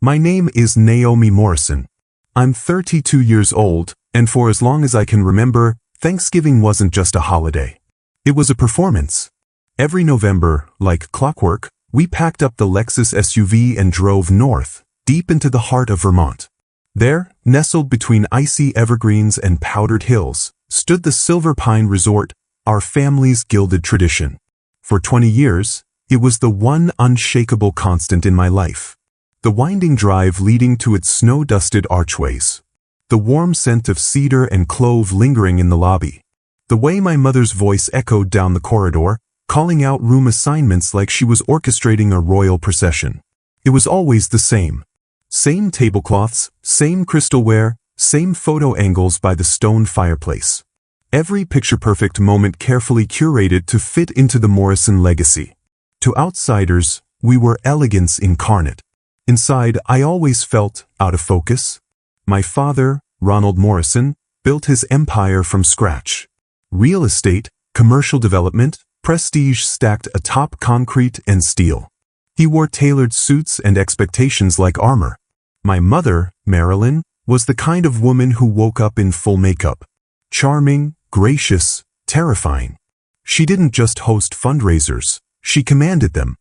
My name is Naomi Morrison. I'm 32 years old, and for as long as I can remember, Thanksgiving wasn't just a holiday. It was a performance. Every November, like clockwork, we packed up the Lexus SUV and drove north, deep into the heart of Vermont. There, nestled between icy evergreens and powdered hills, stood the Silver Pine Resort, our family's gilded tradition. For 20 years, it was the one unshakable constant in my life. The winding drive leading to its snow-dusted archways. The warm scent of cedar and clove lingering in the lobby. The way my mother's voice echoed down the corridor, calling out room assignments like she was orchestrating a royal procession. It was always the same. Same tablecloths, same crystalware, same photo angles by the stone fireplace. Every picture-perfect moment carefully curated to fit into the Morrison legacy. To outsiders, we were elegance incarnate. Inside, I always felt out of focus. My father, Ronald Morrison, built his empire from scratch. Real estate, commercial development, prestige stacked atop concrete and steel. He wore tailored suits and expectations like armor. My mother, Marilyn, was the kind of woman who woke up in full makeup. Charming, gracious, terrifying. She didn't just host fundraisers, she commanded them.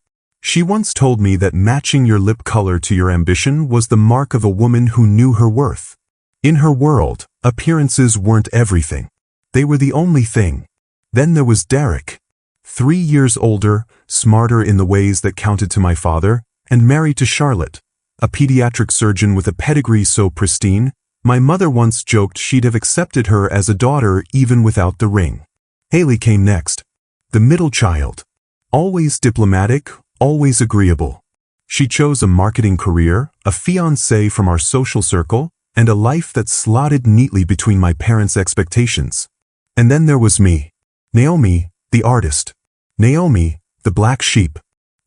She once told me that matching your lip color to your ambition was the mark of a woman who knew her worth. In her world, appearances weren't everything. They were the only thing. Then there was Derek. 3 years older, smarter in the ways that counted to my father, and married to Charlotte, a pediatric surgeon with a pedigree so pristine, my mother once joked she'd have accepted her as a daughter even without the ring. Haley came next. The middle child. Always diplomatic, always agreeable. She chose a marketing career, a fiancé from our social circle, and a life that slotted neatly between my parents' expectations. And then there was me. Naomi, the artist. Naomi, the black sheep.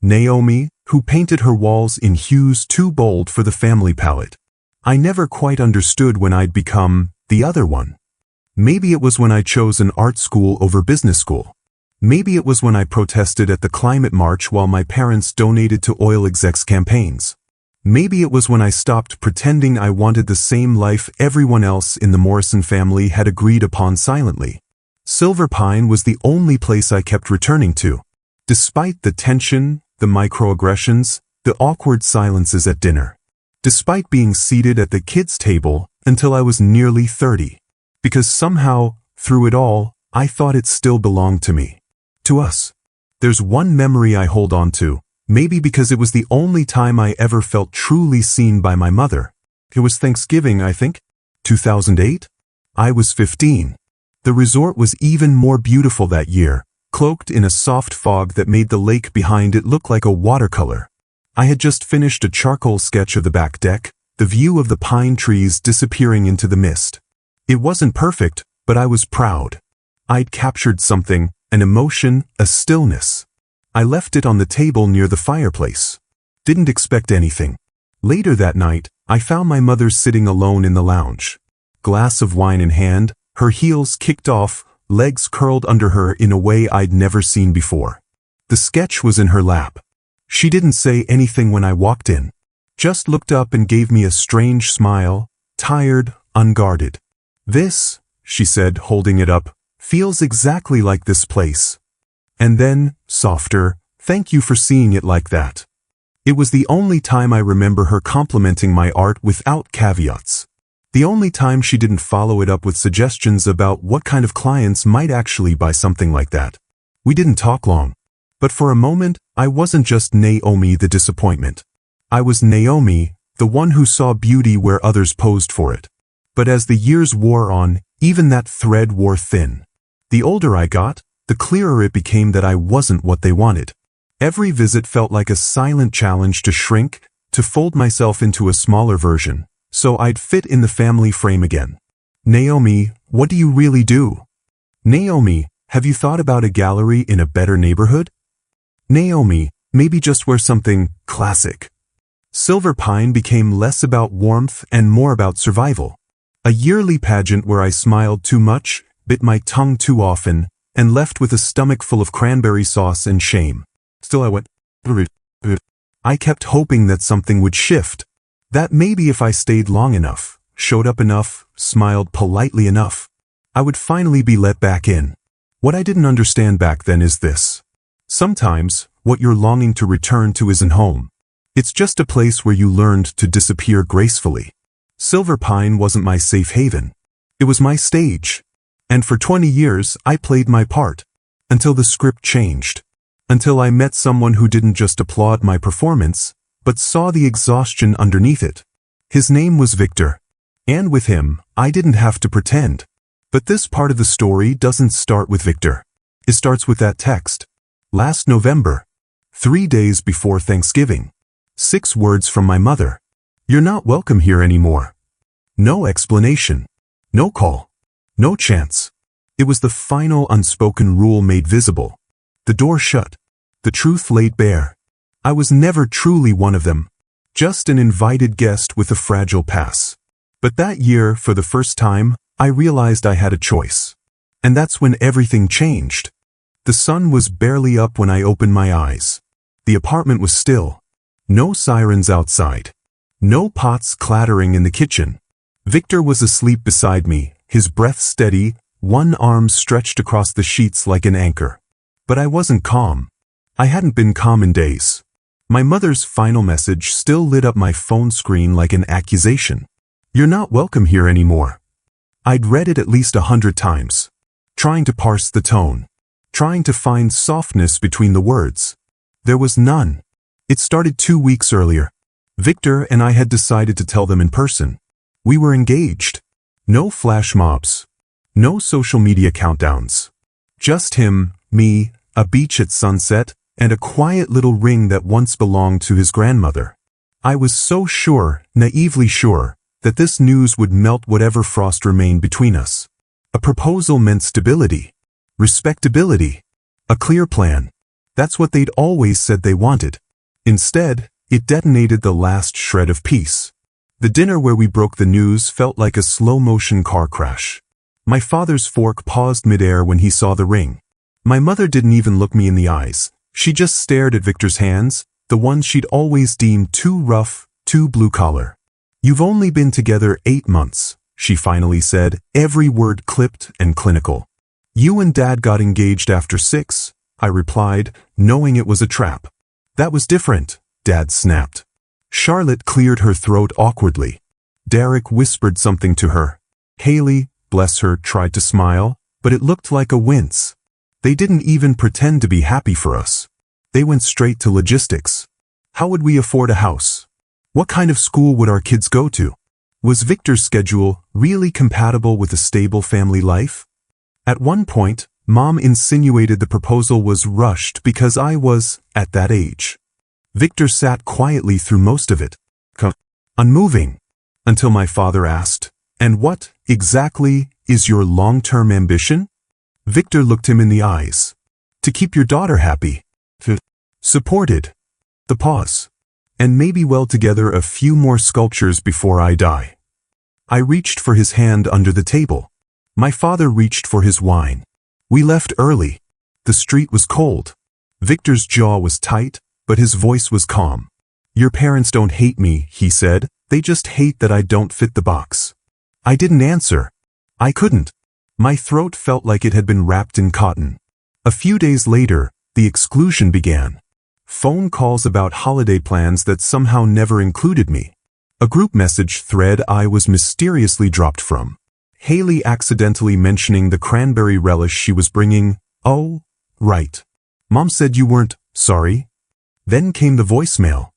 Naomi, who painted her walls in hues too bold for the family palette. I never quite understood when I'd become the other one. Maybe it was when I chose an art school over business school. Maybe it was when I protested at the climate march while my parents donated to oil execs' campaigns. Maybe it was when I stopped pretending I wanted the same life everyone else in the Morrison family had agreed upon silently. Silver Pine was the only place I kept returning to. Despite the tension, the microaggressions, the awkward silences at dinner. Despite being seated at the kids' table until I was nearly 30. Because somehow, through it all, I thought it still belonged to me. To us. There's one memory I hold on to, maybe because it was the only time I ever felt truly seen by my mother. It was Thanksgiving, I think. 2008? I was 15. The resort was even more beautiful that year, cloaked in a soft fog that made the lake behind it look like a watercolor. I had just finished a charcoal sketch of the back deck, the view of the pine trees disappearing into the mist. It wasn't perfect, but I was proud. I'd captured something, an emotion, a stillness. I left it on the table near the fireplace. Didn't expect anything. Later that night, I found my mother sitting alone in the lounge. Glass of wine in hand, her heels kicked off, legs curled under her in a way I'd never seen before. The sketch was in her lap. She didn't say anything when I walked in. Just looked up and gave me a strange smile, tired, unguarded. "This," she said, holding it up, "feels exactly like this place." And then, softer, "Thank you for seeing it like that." It was the only time I remember her complimenting my art without caveats. The only time she didn't follow it up with suggestions about what kind of clients might actually buy something like that. We didn't talk long. But for a moment, I wasn't just Naomi the disappointment. I was Naomi, the one who saw beauty where others posed for it. But as the years wore on, even that thread wore thin. The older I got, the clearer it became that I wasn't what they wanted. Every visit felt like a silent challenge to shrink, to fold myself into a smaller version, so I'd fit in the family frame again. "Naomi, what do you really do?" "Naomi, have you thought about a gallery in a better neighborhood?" "Naomi, maybe just wear something classic." Silver Pine became less about warmth and more about survival. A yearly pageant where I smiled too much, bit my tongue too often, and left with a stomach full of cranberry sauce and shame. Still I went, I kept hoping that something would shift. That maybe if I stayed long enough, showed up enough, smiled politely enough, I would finally be let back in. What I didn't understand back then is this. Sometimes, what you're longing to return to isn't home. It's just a place where you learned to disappear gracefully. Silver Pine wasn't my safe haven. It was my stage. And for 20 years, I played my part. Until the script changed. Until I met someone who didn't just applaud my performance, but saw the exhaustion underneath it. His name was Victor. And with him, I didn't have to pretend. But this part of the story doesn't start with Victor. It starts with that text. Last November, 3 days before Thanksgiving. 6 words from my mother. You're not welcome here anymore. No explanation. No call. No chance. It was the final unspoken rule made visible. The door shut. The truth laid bare. I was never truly one of them. Just an invited guest with a fragile pass. But that year, for the first time, I realized I had a choice. And that's when everything changed. The sun was barely up when I opened my eyes. The apartment was still. No sirens outside. No pots clattering in the kitchen. Victor was asleep beside me, his breath steady, one arm stretched across the sheets like an anchor. But I wasn't calm. I hadn't been calm in days. My mother's final message still lit up my phone screen like an accusation. You're not welcome here anymore. I'd read it at least 100 times. Trying to parse the tone. Trying to find softness between the words. There was none. It started 2 weeks earlier. Victor and I had decided to tell them in person. We were engaged. No flash mobs. No social media countdowns. Just him, me, a beach at sunset, and a quiet little ring that once belonged to his grandmother. I was so sure, naively sure, that this news would melt whatever frost remained between us. A proposal meant stability. Respectability. A clear plan. That's what they'd always said they wanted. Instead, it detonated the last shred of peace. The dinner where we broke the news felt like a slow-motion car crash. My father's fork paused midair when he saw the ring. My mother didn't even look me in the eyes. She just stared at Victor's hands, the ones she'd always deemed too rough, too blue-collar. You've only been together 8 months, she finally said, every word clipped and clinical. You and Dad got engaged after 6, I replied, knowing it was a trap. That was different, Dad snapped. Charlotte cleared her throat awkwardly. Derek whispered something to her. Haley, bless her, tried to smile, but it looked like a wince. They didn't even pretend to be happy for us. They went straight to logistics. How would we afford a house? What kind of school would our kids go to? Was Victor's schedule really compatible with a stable family life? At one point, Mom insinuated the proposal was rushed because I was, at that age. Victor sat quietly through most of it, unmoving, until my father asked, "And what, exactly, is your long-term ambition?" Victor looked him in the eyes. To keep your daughter happy. Supported. The pause. And maybe weld together a few more sculptures before I die. I reached for his hand under the table. My father reached for his wine. We left early. The street was cold. Victor's jaw was tight, but his voice was calm. Your parents don't hate me, he said. They just hate that I don't fit the box. I didn't answer. I couldn't. My throat felt like it had been wrapped in cotton. A few days later, the exclusion began. Phone calls about holiday plans that somehow never included me. A group message thread I was mysteriously dropped from. Haley accidentally mentioning the cranberry relish she was bringing. Oh, right. Mom said you weren't sorry. Then came the voicemail.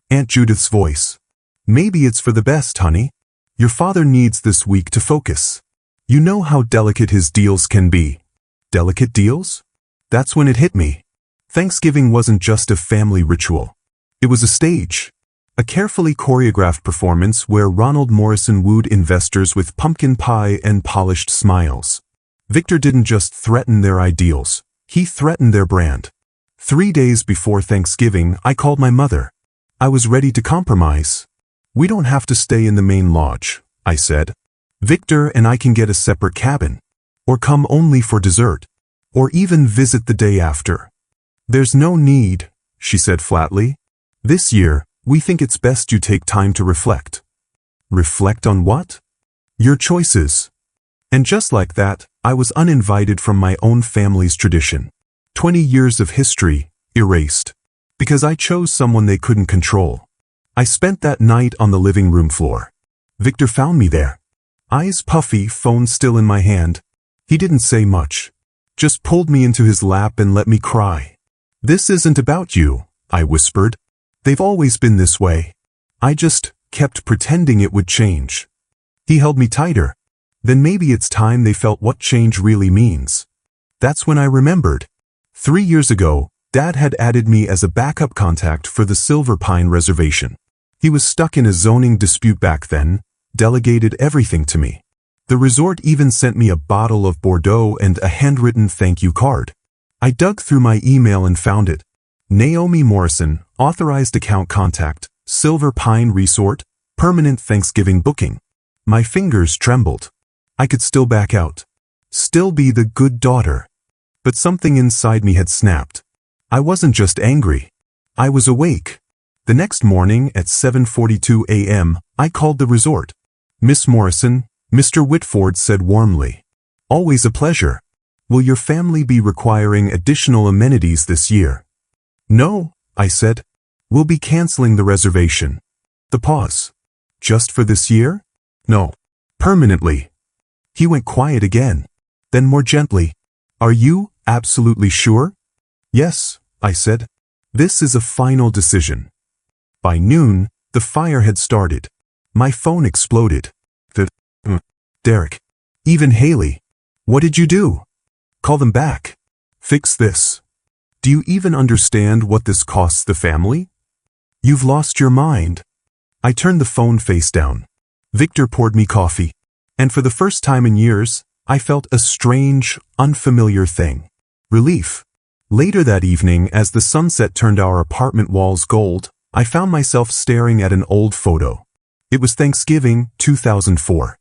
Aunt Judith's voice. Maybe it's for the best, honey. Your father needs this week to focus. You know how delicate his deals can be. Delicate deals? That's when it hit me. Thanksgiving wasn't just a family ritual. It was a stage. A carefully choreographed performance where Ronald Morrison wooed investors with pumpkin pie and polished smiles. Victor didn't just threaten their ideals. He threatened their brand. 3 days before Thanksgiving, I called my mother. I was ready to compromise. We don't have to stay in the main lodge, I said. Victor and I can get a separate cabin. Or come only for dessert. Or even visit the day after. There's no need, she said flatly. This year, We think it's best you take time to reflect. Reflect on what? Your choices. And just like that, I was uninvited from my own family's tradition. 20 years of history, erased. Because I chose someone they couldn't control. I spent that night on the living room floor. Victor found me there. Eyes puffy, phone still in my hand. He didn't say much. Just pulled me into his lap and let me cry. This isn't about you, I whispered. They've always been this way. I just kept pretending it would change. He held me tighter. Then maybe it's time they felt what change really means. That's when I remembered. 3 years ago, Dad had added me as a backup contact for the Silver Pine Reservation. He was stuck in a zoning dispute back then, delegated everything to me. The resort even sent me a bottle of Bordeaux and a handwritten thank you card. I dug through my email and found it. Naomi Morrison, authorized account contact, Silver Pine Resort, permanent Thanksgiving booking. My fingers trembled. I could still back out. Still be the good daughter. But something inside me had snapped. I wasn't just angry. I was awake. The next morning at 7:42 a.m., I called the resort. Miss Morrison, Mr. Whitford said warmly. Always a pleasure. Will your family be requiring additional amenities this year? No, I said. We'll be canceling the reservation. The pause. Just for this year? No. Permanently. He went quiet again. Then more gently. Are you absolutely sure? Yes, I said. This is a final decision. By noon, the fire had started. My phone exploded. Derek. Even Haley. What did you do? Call them back. Fix this. Do you even understand what this costs the family? You've lost your mind. I turned the phone face down. Victor poured me coffee. And for the first time in years, I felt a strange, unfamiliar thing. Relief. Later that evening, as the sunset turned our apartment walls gold, I found myself staring at an old photo. It was Thanksgiving, 2004.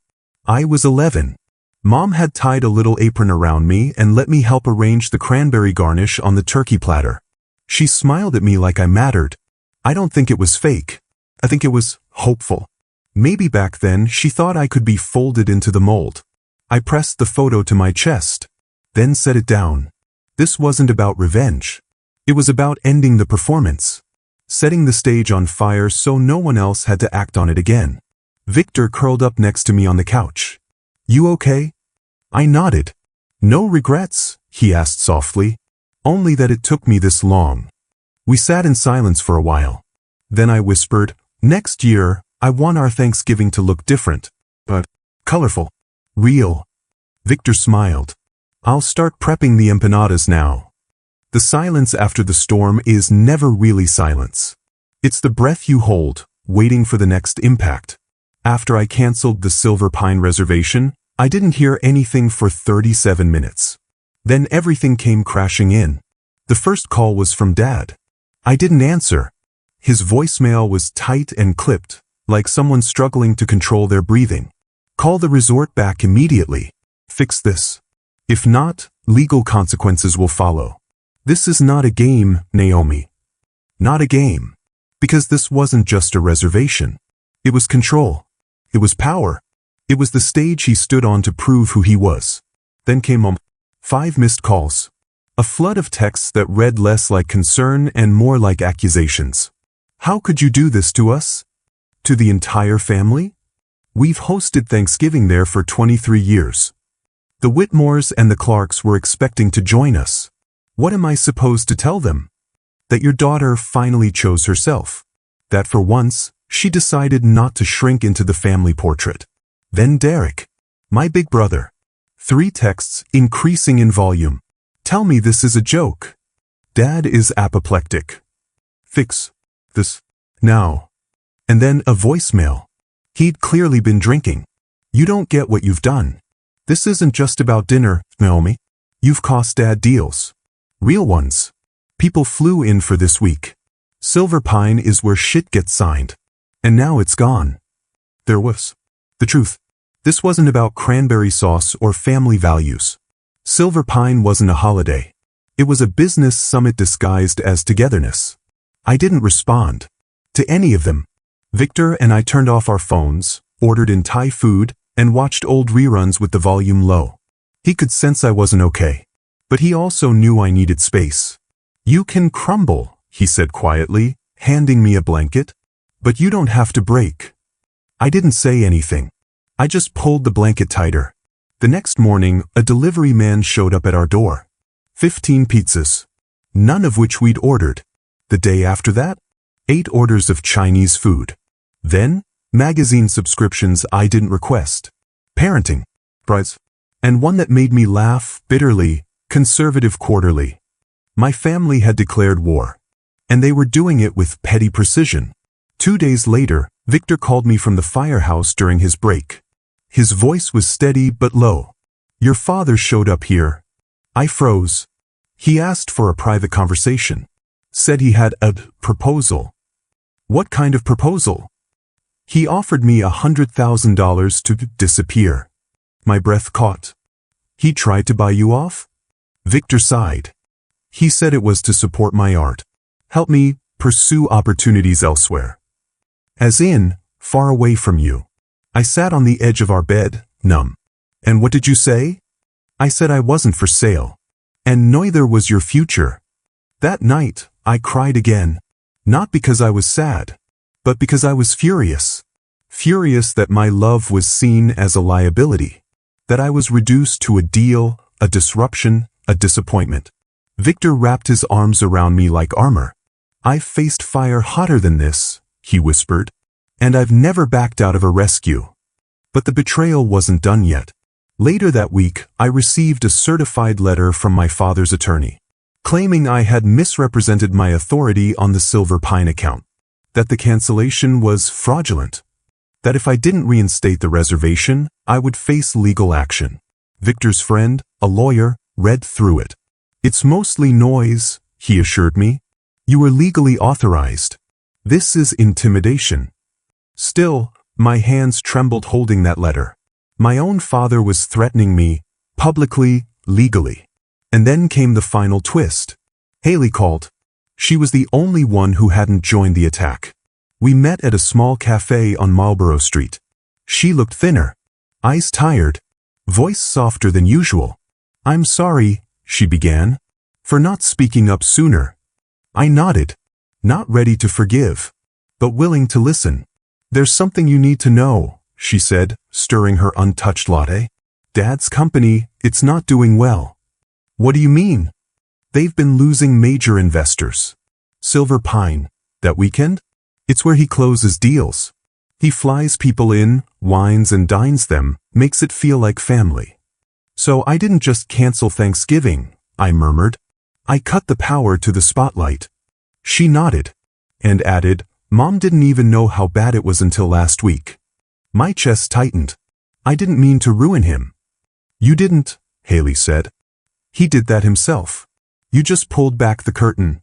I was 11. Mom had tied a little apron around me and let me help arrange the cranberry garnish on the turkey platter. She smiled at me like I mattered. I don't think it was fake. I think it was hopeful. Maybe back then she thought I could be folded into the mold. I pressed the photo to my chest, then set it down. This wasn't about revenge. It was about ending the performance. Setting the stage on fire so no one else had to act on it again. Victor curled up next to me on the couch. You okay? I nodded. No regrets, he asked softly. Only that it took me this long. We sat in silence for a while. Then I whispered, next year, I want our Thanksgiving to look different. But colorful. Real. Victor smiled. I'll start prepping the empanadas now. The silence after the storm is never really silence. It's the breath you hold, waiting for the next impact. After I canceled the Silver Pine Reservation, I didn't hear anything for 37 minutes. Then everything came crashing in. The first call was from Dad. I didn't answer. His voicemail was tight and clipped, like someone struggling to control their breathing. Call the resort back immediately. Fix this. If not, legal consequences will follow. This is not a game, Naomi. Not a game. Because this wasn't just a reservation. It was control. It was power. It was the stage he stood on to prove who he was. Then came 5 missed calls. A flood of texts that read less like concern and more like accusations. How could you do this to us? To the entire family? We've hosted Thanksgiving there for 23 years. The Whitmores and the Clarks were expecting to join us. What am I supposed to tell them? That your daughter finally chose herself. That for once, she decided not to shrink into the family portrait. Then Derek. My big brother. 3 texts, increasing in volume. Tell me this is a joke. Dad is apoplectic. Fix this now. And then a voicemail. He'd clearly been drinking. You don't get what you've done. This isn't just about dinner, Naomi. You've cost Dad deals. Real ones. People flew in for this week. Silver Pine is where shit gets signed. And now it's gone. There was. The truth. This wasn't about cranberry sauce or family values. Silver Pine wasn't a holiday. It was a business summit disguised as togetherness. I didn't respond. to any of them. Victor and I turned off our phones, ordered in Thai food, and watched old reruns with the volume low. He could sense I wasn't okay. But he also knew I needed space. "You can crumble," he said quietly, handing me a blanket. "But you don't have to break." I didn't say anything. I just pulled the blanket tighter. The next morning, a delivery man showed up at our door. 15 pizzas. None of which we'd ordered. The day after that, 8 orders of Chinese food. Then, magazine subscriptions I didn't request. Parenting. Prize. And one that made me laugh bitterly, Conservative Quarterly. My family had declared war. And they were doing it with petty precision. 2 days later, Victor called me from the firehouse during his break. His voice was steady but low. "Your father showed up here." I froze. He asked for a private conversation. Said he had a proposal. What kind of proposal? He offered me $100,000 to disappear. My breath caught. He tried to buy you off? Victor sighed. He said it was to support my art. Help me pursue opportunities elsewhere. As in, far away from you. I sat on the edge of our bed, numb. And what did you say? I said I wasn't for sale. And neither was your future. That night, I cried again. Not because I was sad, but because I was furious. Furious that my love was seen as a liability. That I was reduced to a deal, a disruption, a disappointment. Victor wrapped his arms around me like armor. "I've faced fire hotter than this," he whispered. "And I've never backed out of a rescue." But the betrayal wasn't done yet. Later that week, I received a certified letter from my father's attorney, claiming I had misrepresented my authority on the Silver Pine account, that the cancellation was fraudulent, that if I didn't reinstate the reservation, I would face legal action. Victor's friend, a lawyer, read through it. "It's mostly noise," he assured me. "You were legally authorized. This is intimidation." Still, my hands trembled holding that letter. My own father was threatening me, publicly, legally. And then came the final twist. Haley called. She was the only one who hadn't joined the attack. We met at a small cafe on Marlborough Street. She looked thinner, eyes tired, voice softer than usual. "I'm sorry," she began, "for not speaking up sooner." I nodded, not ready to forgive, but willing to listen. "There's something you need to know," she said, stirring her untouched latte. "Dad's company, it's not doing well." "What do you mean?" "They've been losing major investors." "Silver Pine, that weekend? It's where he closes deals. He flies people in, wines and dines them, makes it feel like family." "So I didn't just cancel Thanksgiving," I murmured. "I cut the power to the spotlight." She nodded, and added, "Mom didn't even know how bad it was until last week." My chest tightened. I didn't mean to ruin him. "You didn't," Haley said. "He did that himself. You just pulled back the curtain."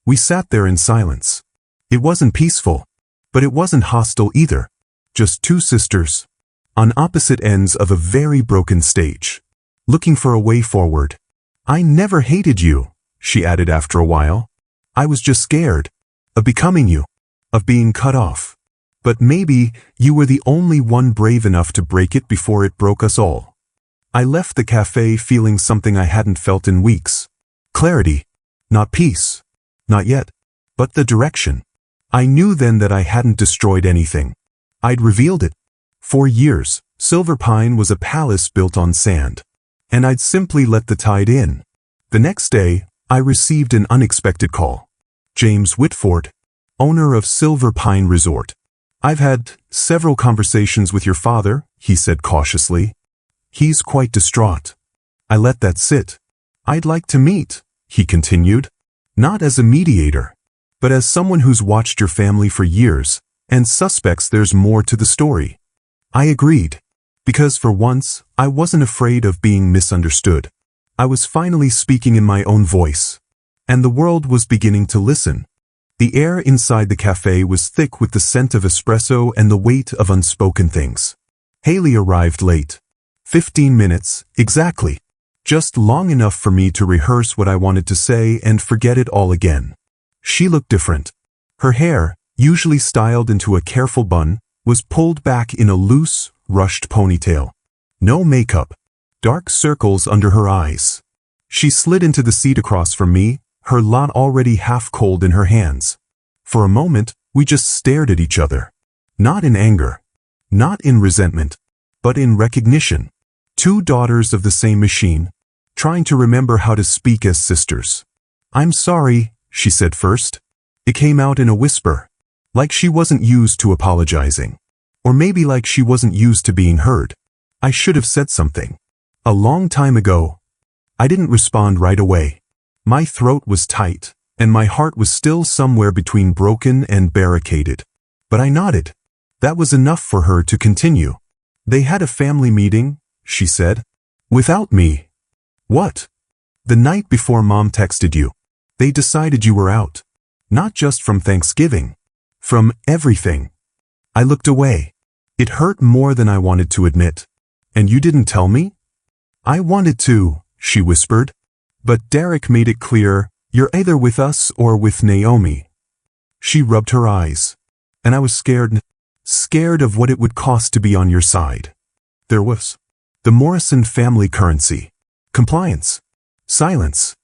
We sat there in silence. It wasn't peaceful, but it wasn't hostile either. Just two sisters, on opposite ends of a very broken stage, looking for a way forward. "I never hated you," she added after a while. "I was just scared of becoming you, of being cut off. But maybe you were the only one brave enough to break it before it broke us all." I left the cafe feeling something I hadn't felt in weeks. Clarity. Not peace. Not yet. But the direction. I knew then that I hadn't destroyed anything. I'd revealed it. For years, Silver Pine was a palace built on sand. And I'd simply let the tide in. The next day, I received an unexpected call. "James Whitford, owner of Silver Pine Resort. I've had several conversations with your father," he said cautiously. "He's quite distraught." I let that sit. "I'd like to meet," he continued. "Not as a mediator, but as someone who's watched your family for years and suspects there's more to the story." I agreed, because for once, I wasn't afraid of being misunderstood. I was finally speaking in my own voice, and the world was beginning to listen. The air inside the cafe was thick with the scent of espresso and the weight of unspoken things. Haley arrived late. 15 minutes, exactly. Just long enough for me to rehearse what I wanted to say and forget it all again. She looked different. Her hair, usually styled into a careful bun, was pulled back in a loose, rushed ponytail. No makeup. Dark circles under her eyes. She slid into the seat across from me, her lot already half cold in her hands. For a moment, we just stared at each other. Not in anger. Not in resentment. But in recognition. Two daughters of the same machine, trying to remember how to speak as sisters. "I'm sorry," she said first. It came out in a whisper. Like she wasn't used to apologizing. Or maybe like she wasn't used to being heard. I should have said something. A long time ago. I didn't respond right away. My throat was tight, and my heart was still somewhere between broken and barricaded. But I nodded. That was enough for her to continue. "They had a family meeting," she said. "Without me." "What?" "The night before Mom texted you. They decided you were out. Not just from Thanksgiving. From everything." I looked away. It hurt more than I wanted to admit. "And you didn't tell me?" "I wanted to," she whispered. "But Derek made it clear, you're either with us or with Naomi." She rubbed her eyes. And I was scared of what it would cost to be on your side. There was the Morrison family currency. Compliance. Silence.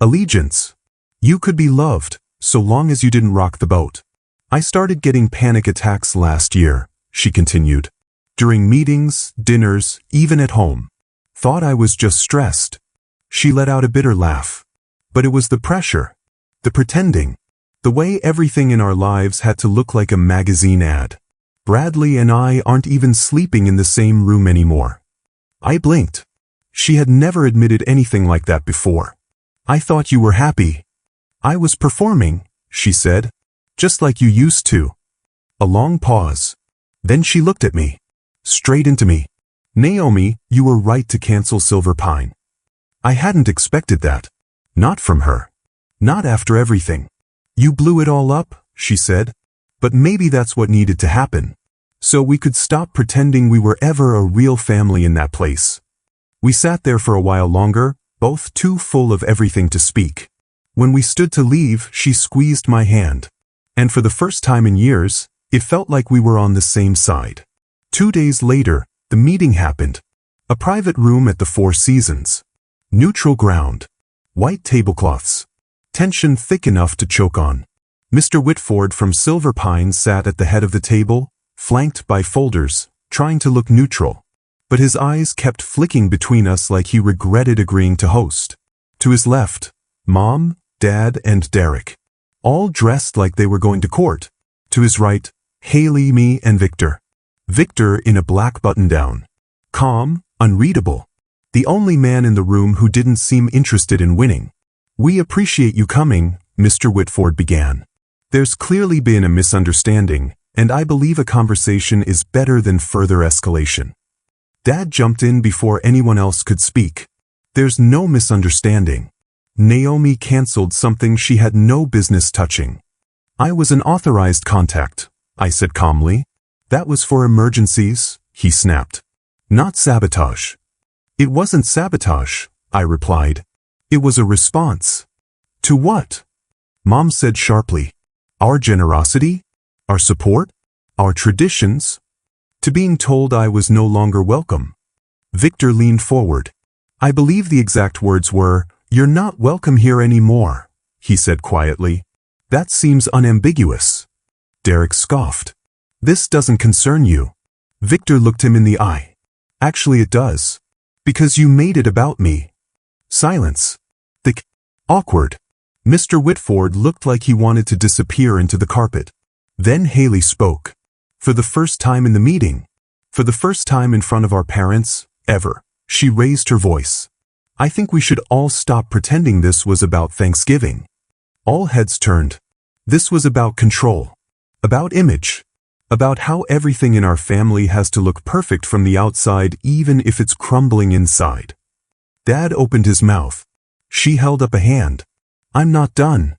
Allegiance. You could be loved, so long as you didn't rock the boat. "I started getting panic attacks last year," she continued. "During meetings, dinners, even at home. Thought I was just stressed." She let out a bitter laugh. "But it was the pressure. The pretending. The way everything in our lives had to look like a magazine ad. Bradley and I aren't even sleeping in the same room anymore." I blinked. She had never admitted anything like that before. "I thought you were happy." "I was performing," she said. "Just like you used to." A long pause. Then she looked at me. Straight into me. "Naomi, you were right to cancel Silver Pine." I hadn't expected that. Not from her. Not after everything. "You blew it all up," she said. "But maybe that's what needed to happen. So we could stop pretending we were ever a real family in that place." We sat there for a while longer, both too full of everything to speak. When we stood to leave, she squeezed my hand. And for the first time in years, it felt like we were on the same side. 2 days later, the meeting happened. A private room at the Four Seasons. Neutral ground. White tablecloths. Tension thick enough to choke on. Mr. Whitford from Silver Pine sat at the head of the table, flanked by folders, trying to look neutral. But his eyes kept flicking between us like he regretted agreeing to host. To his left, Mom, Dad, and Derek. All dressed like they were going to court. To his right, Haley, me, and Victor. Victor in a black button-down. Calm, unreadable. The only man in the room who didn't seem interested in winning. "We appreciate you coming," Mr. Whitford began. "There's clearly been a misunderstanding, and I believe a conversation is better than further escalation." Dad jumped in before anyone else could speak. "There's no misunderstanding. Naomi canceled something she had no business touching." "I was an authorized contact," I said calmly. "That was for emergencies," he snapped. "Not sabotage." "It wasn't sabotage," I replied. "It was a response." "To what?" Mom said sharply. "Our generosity? Our support? Our traditions?" To being told I was no longer welcome. Victor leaned forward. "I believe the exact words were, 'You're not welcome here anymore,'" he said quietly. "That seems unambiguous." Derek scoffed. "This doesn't concern you." Victor looked him in the eye. "Actually it does. Because you made it about me." Silence. Thick. Awkward. Mr. Whitford looked like he wanted to disappear into the carpet. Then Haley spoke. For the first time in the meeting. For the first time in front of our parents, ever. She raised her voice. "I think we should all stop pretending this was about Thanksgiving." All heads turned. This was about control. About image. About how everything in our family has to look perfect from the outside even if it's crumbling inside. Dad opened his mouth. She held up a hand. "I'm not done.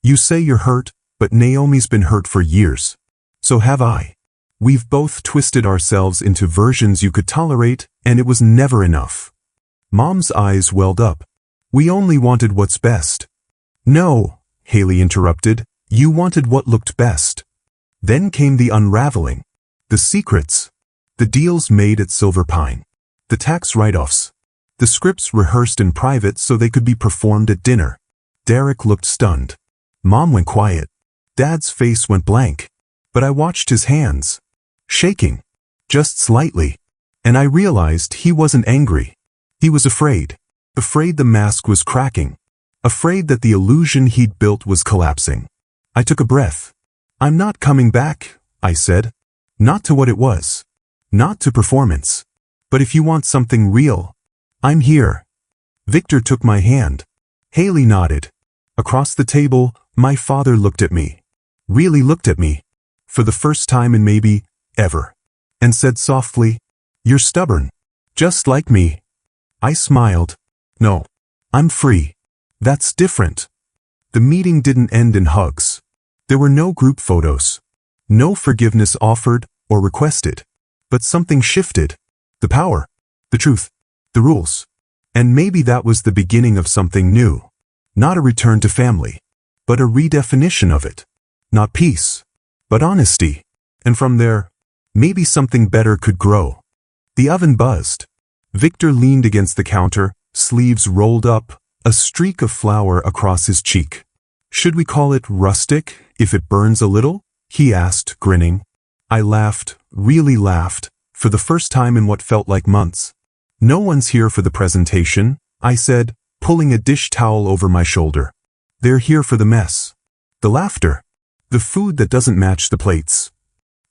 You say you're hurt, but Naomi's been hurt for years. So have I. We've both twisted ourselves into versions you could tolerate, and it was never enough." Mom's eyes welled up. "We only wanted what's best." "No," Haley interrupted. "You wanted what looked best. Then came the unraveling. The secrets. The deals made at Silver Pine. The tax write-offs. The scripts rehearsed in private so they could be performed at dinner. Derek looked stunned. Mom went quiet. Dad's face went blank. But I watched his hands. Shaking. Just slightly. And I realized he wasn't angry. He was afraid. Afraid the mask was cracking. Afraid that the illusion he'd built was collapsing. I took a breath. I'm not coming back, I said. Not to what it was. Not to performance. But if you want something real, I'm here. Victor took my hand. Haley nodded. Across the table, my father looked at me. Really looked at me. For the first time in maybe ever. And said softly, "You're stubborn. Just like me." I smiled. No. I'm free. That's different. The meeting didn't end in hugs. There were no group photos. No forgiveness offered or requested. But something shifted. The power. The truth. The rules. And maybe that was the beginning of something new. Not a return to family. But a redefinition of it. Not peace. But honesty. And from there, maybe something better could grow. The oven buzzed. Victor leaned against the counter, sleeves rolled up, a streak of flour across his cheek. "Should we call it rustic, if it burns a little?" he asked, grinning. I laughed, really laughed, for the first time in what felt like months. "No one's here for the presentation," I said, pulling a dish towel over my shoulder. "They're here for the mess. The laughter. The food that doesn't match the plates."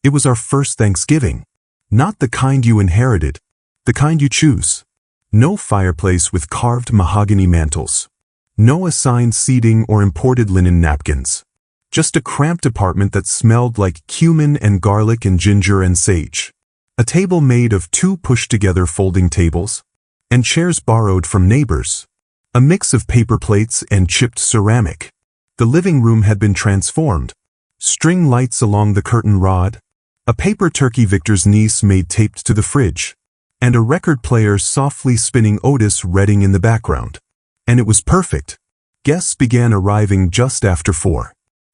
It was our first Thanksgiving. Not the kind you inherited. The kind you choose. No fireplace with carved mahogany mantels. No assigned seating or imported linen napkins. Just a cramped apartment that smelled like cumin and garlic and ginger and sage. A table made of 2 pushed-together folding tables. And chairs borrowed from neighbors. A mix of paper plates and chipped ceramic. The living room had been transformed. String lights along the curtain rod. A paper turkey Victor's niece made taped to the fridge. And a record player softly spinning Otis Redding in the background. And it was perfect. Guests began arriving just after 4.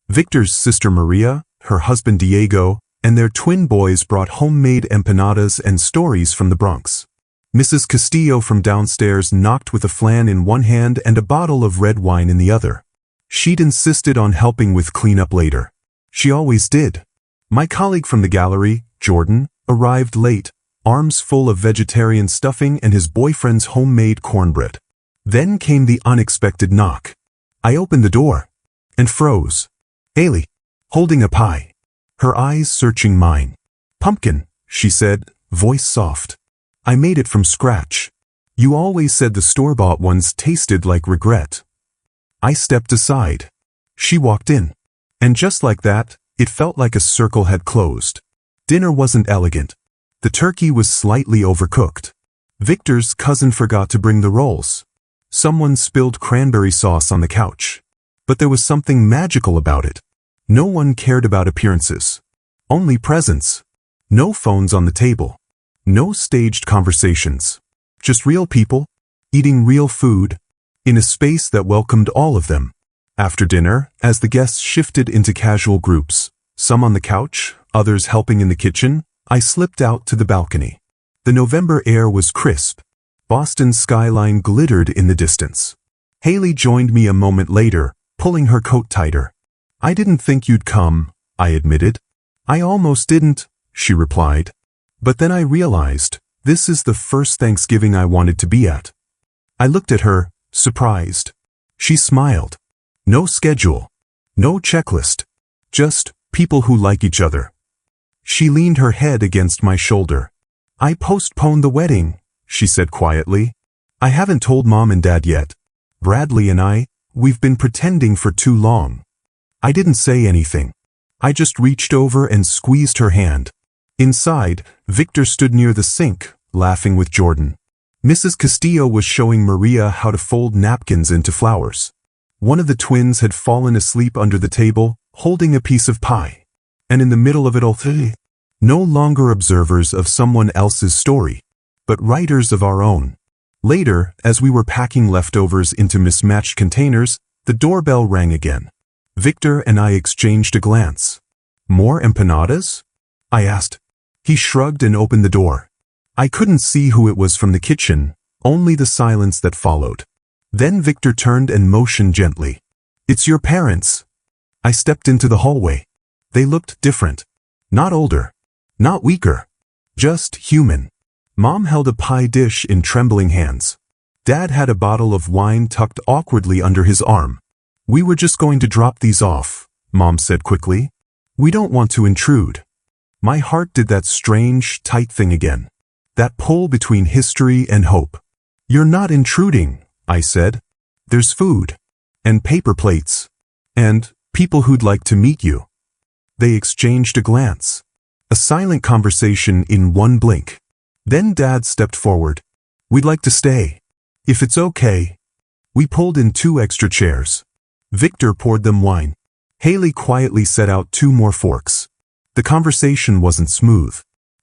Victor's sister Maria, her husband Diego, and their twin boys brought homemade empanadas and stories from the Bronx. Mrs. Castillo from downstairs knocked with a flan in one hand and a bottle of red wine in the other. She'd insisted on helping with cleanup later. She always did. My colleague from the gallery, Jordan, arrived late, arms full of vegetarian stuffing and his boyfriend's homemade cornbread. Then came the unexpected knock. I opened the door and froze. Haley, holding a pie, her eyes searching mine. "Pumpkin," she said, voice soft. "I made it from scratch. You always said the store-bought ones tasted like regret." I stepped aside. She walked in. And just like that, it felt like a circle had closed. Dinner wasn't elegant. The turkey was slightly overcooked. Victor's cousin forgot to bring the rolls. Someone spilled cranberry sauce on the couch. But there was something magical about it. No one cared about appearances. Only presence. No phones on the table. No staged conversations. Just real people, eating real food, in a space that welcomed all of them. After dinner, as the guests shifted into casual groups, some on the couch, others helping in the kitchen, I slipped out to the balcony. The November air was crisp. Boston's skyline glittered in the distance. Haley joined me a moment later, pulling her coat tighter. "I didn't think you'd come," I admitted. "I almost didn't," she replied. But then I realized, this is the first Thanksgiving I wanted to be at. I looked at her, surprised. She smiled. No schedule. No checklist. Just people who like each other. She leaned her head against my shoulder. "I postponed the wedding," she said quietly. "I haven't told Mom and Dad yet. Bradley and we've been pretending for too long." I didn't say anything. I just reached over and squeezed her hand. Inside, Victor stood near the sink, laughing with Jordan. Mrs. Castillo was showing Maria how to fold napkins into flowers. One of the twins had fallen asleep under the table, holding a piece of pie. And in the middle of it all, no longer observers of someone else's story, but writers of our own. Later, as we were packing leftovers into mismatched containers, the doorbell rang again. Victor and I exchanged a glance. More empanadas? I asked. He shrugged and opened the door. I couldn't see who it was from the kitchen, only the silence that followed. Then Victor turned and motioned gently. It's your parents. I stepped into the hallway. They looked different. Not older. Not weaker. Just human. Mom held a pie dish in trembling hands. Dad had a bottle of wine tucked awkwardly under his arm. We were just going to drop these off, Mom said quickly. We don't want to intrude. My heart did that strange, tight thing again. That pull between history and hope. You're not intruding, I said. There's food. And paper plates. And people who'd like to meet you. They exchanged a glance. A silent conversation in one blink. Then Dad stepped forward. We'd like to stay. If it's okay. We pulled in 2 extra chairs. Victor poured them wine. Haley quietly set out 2 more forks. The conversation wasn't smooth.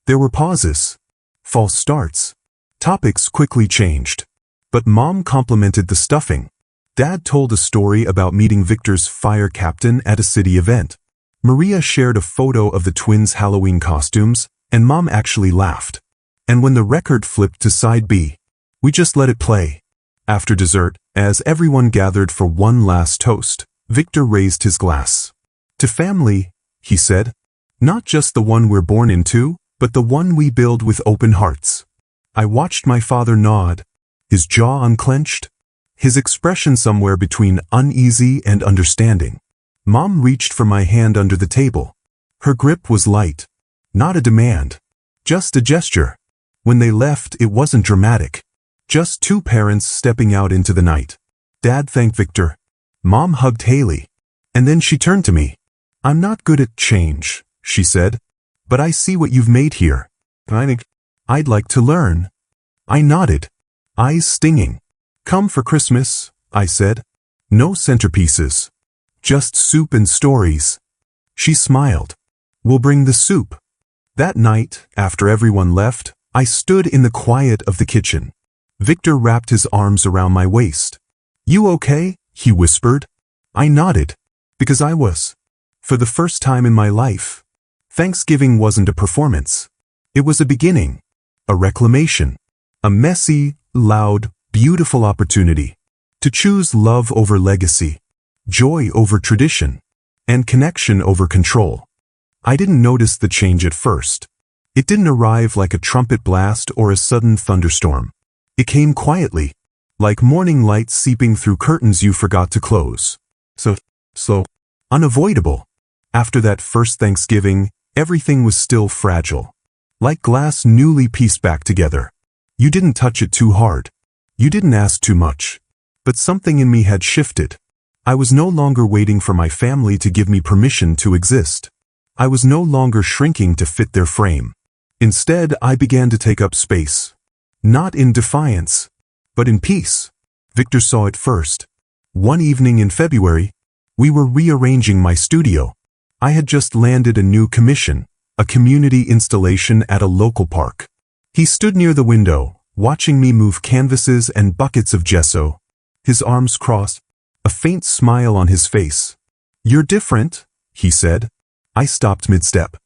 There were pauses. False starts. Topics quickly changed. But Mom complimented the stuffing. Dad told a story about meeting Victor's fire captain at a city event. Maria shared a photo of the twins' Halloween costumes, and Mom actually laughed. And when the record flipped to side B, we just let it play. After dessert, as everyone gathered for one last toast, Victor raised his glass. To family, he said. Not just the one we're born into, but the one we build with open hearts. I watched my father nod, his jaw unclenched, his expression somewhere between uneasy and understanding. Mom reached for my hand under the table. Her grip was light. Not a demand. Just a gesture. When they left, it wasn't dramatic. Just 2 parents stepping out into the night. Dad thanked Victor. Mom hugged Haley. And then she turned to me. I'm not good at change, she said. But I see what you've made here. I think I'd like to learn. I nodded. Eyes stinging. Come for Christmas, I said. No centerpieces. Just soup and stories. She smiled. We'll bring the soup. That night, after everyone left, I stood in the quiet of the kitchen. Victor wrapped his arms around my waist. You okay? He whispered. I nodded. Because I was. For the first time in my life. Thanksgiving wasn't a performance. It was a beginning. A reclamation. A messy, loud, beautiful opportunity. To choose love over legacy. Joy over tradition. And connection over control. I didn't notice the change at first. It didn't arrive like a trumpet blast or a sudden thunderstorm. It came quietly, like morning light seeping through curtains you forgot to close. So, unavoidable. After that first Thanksgiving, everything was still fragile. Like glass newly pieced back together. You didn't touch it too hard. You didn't ask too much. But something in me had shifted. I was no longer waiting for my family to give me permission to exist. I was no longer shrinking to fit their frame. Instead, I began to take up space. Not in defiance, but in peace. Victor saw it first. One evening in February, we were rearranging my studio. I had just landed a new commission, a community installation at a local park. He stood near the window, watching me move canvases and buckets of gesso. His arms crossed, a faint smile on his face. You're different, he said. I stopped mid-step.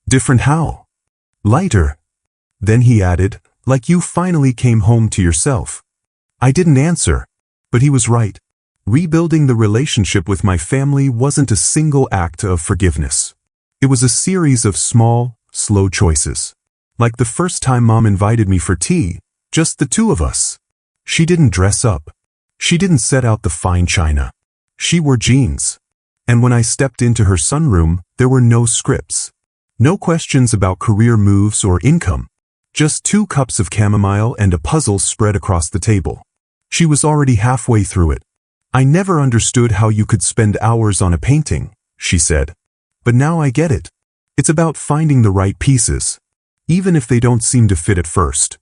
Different how? Lighter. Then he added, like you finally came home to yourself. I didn't answer, but he was right. Rebuilding the relationship with my family wasn't a single act of forgiveness. It was a series of small, slow choices. Like the first time Mom invited me for tea, just the 2 of us. She didn't dress up. She didn't set out the fine china. She wore jeans. And when I stepped into her sunroom, there were no scripts. No questions about career moves or income. Just 2 cups of chamomile and a puzzle spread across the table. She was already halfway through it. I never understood how you could spend hours on a painting, she said. But now I get it. It's about finding the right pieces, even if they don't seem to fit at first.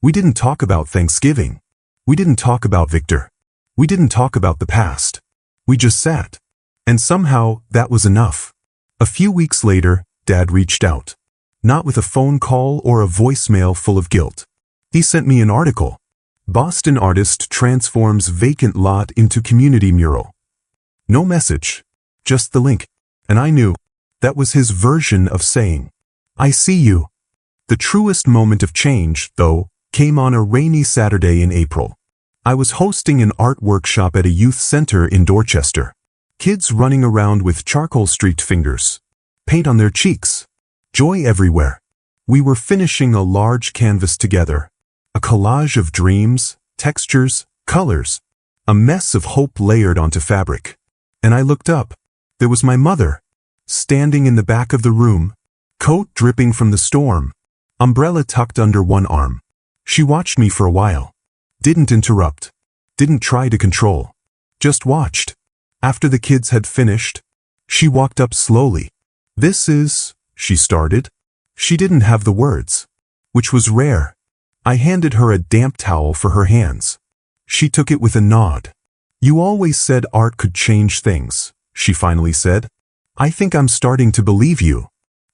We didn't talk about Thanksgiving. We didn't talk about Victor. We didn't talk about the past. We just sat. And somehow, that was enough. A few weeks later, Dad reached out. Not with a phone call or a voicemail full of guilt. He sent me an article. Boston artist transforms vacant lot into community mural. No message. Just the link. And I knew. That was his version of saying, "I see you." The truest moment of change, though, came on a rainy Saturday in April. I was hosting an art workshop at a youth center in Dorchester. Kids running around with charcoal-streaked fingers, paint on their cheeks, joy everywhere. We were finishing a large canvas together, a collage of dreams, textures, colors, a mess of hope layered onto fabric. And I looked up. There was my mother, standing in the back of the room, coat dripping from the storm, umbrella tucked under one arm. She watched me for a while. Didn't interrupt. Didn't try to control. Just watched. After the kids had finished, she walked up slowly. "This is," she started. She didn't have the words, which was rare. I handed her a damp towel for her hands. She took it with a nod. "You always said art could change things," she finally said. "I think I'm starting to believe you."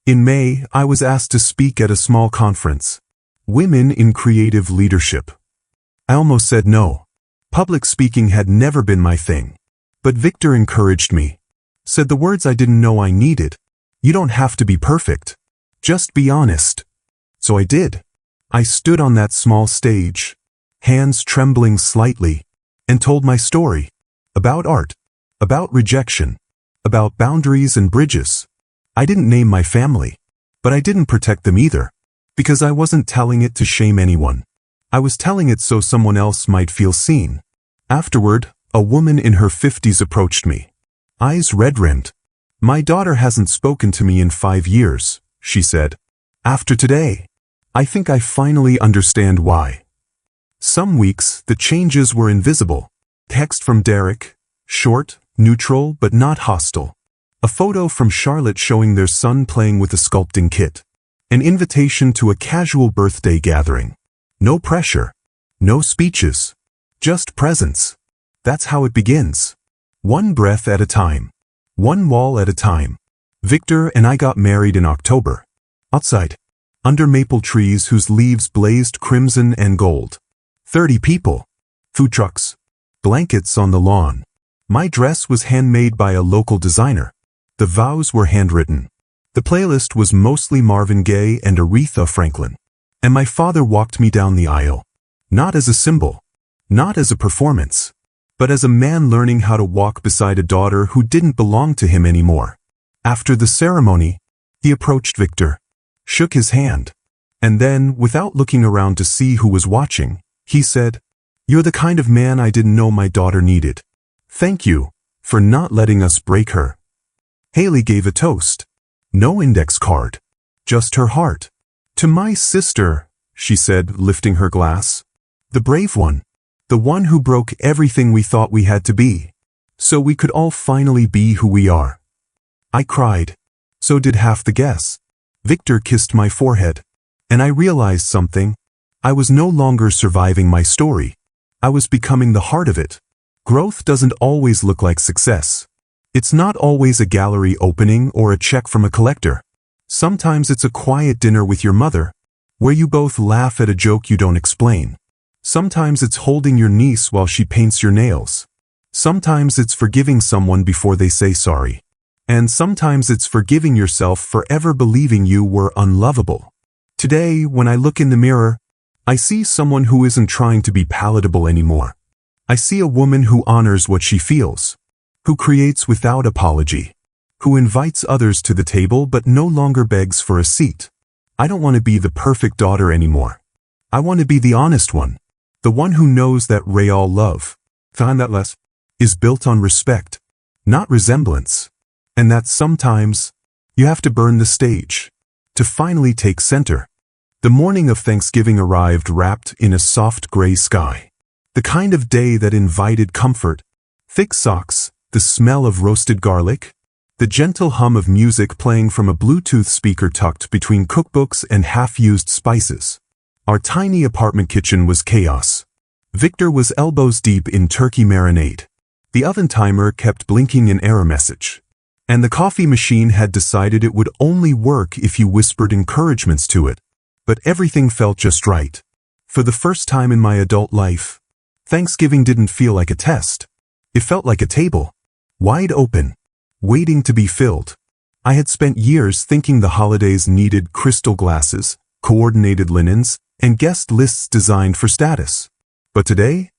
In May, I was asked to speak at a small conference, Women in Creative Leadership. I almost said no. Public speaking had never been my thing. But Victor encouraged me, said the words I didn't know I needed. "You don't have to be perfect. Just be honest." So I did. I stood on that small stage, hands trembling slightly, and told my story. About art, about rejection, about boundaries and bridges. I didn't name my family, but I didn't protect them either, because I wasn't telling it to shame anyone. I was telling it so someone else might feel seen. Afterward, a woman in her 50s approached me, eyes red-rimmed. "My daughter hasn't spoken to me in 5 years," she said. "After today, I think I finally understand why." Some weeks, the changes were invisible. Text from Derek, short, neutral, but not hostile. A photo from Charlotte showing their son playing with a sculpting kit. An invitation to a casual birthday gathering. No pressure. No speeches. Just presence. That's how it begins. One breath at a time. One wall at a time. Victor and I got married in October. Outside. Under maple trees whose leaves blazed crimson and gold. 30 people. Food trucks. Blankets on the lawn. My dress was handmade by a local designer. The vows were handwritten. The playlist was mostly Marvin Gaye and Aretha Franklin. And my father walked me down the aisle. Not as a symbol. Not as a performance. But as a man learning how to walk beside a daughter who didn't belong to him anymore. After the ceremony, he approached Victor, shook his hand, and then, without looking around to see who was watching, he said, "You're the kind of man I didn't know my daughter needed. Thank you for not letting us break her." Haley gave a toast. No index card. Just her heart. "To my sister," she said, lifting her glass. "The brave one. The one who broke everything we thought we had to be, so we could all finally be who we are." I cried. So did half the guests. Victor kissed my forehead. And I realized something. I was no longer surviving my story. I was becoming the heart of it. Growth doesn't always look like success. It's not always a gallery opening or a check from a collector. Sometimes it's a quiet dinner with your mother, where you both laugh at a joke you don't explain. Sometimes it's holding your niece while she paints your nails. Sometimes it's forgiving someone before they say sorry. And sometimes it's forgiving yourself for ever believing you were unlovable. Today, when I look in the mirror, I see someone who isn't trying to be palatable anymore. I see a woman who honors what she feels, who creates without apology, who invites others to the table but no longer begs for a seat. I don't want to be the perfect daughter anymore. I want to be the honest one. The one who knows that real love, is built on respect, not resemblance. And that sometimes, you have to burn the stage, to finally take center. The morning of Thanksgiving arrived wrapped in a soft gray sky. The kind of day that invited comfort, thick socks, the smell of roasted garlic, the gentle hum of music playing from a Bluetooth speaker tucked between cookbooks and half-used spices. Our tiny apartment kitchen was chaos. Victor was elbows deep in turkey marinade. The oven timer kept blinking an error message. And the coffee machine had decided it would only work if you whispered encouragements to it. But everything felt just right. For the first time in my adult life, Thanksgiving didn't feel like a test. It felt like a table, wide open, waiting to be filled. I had spent years thinking the holidays needed crystal glasses, coordinated linens, and guest lists designed for status. But today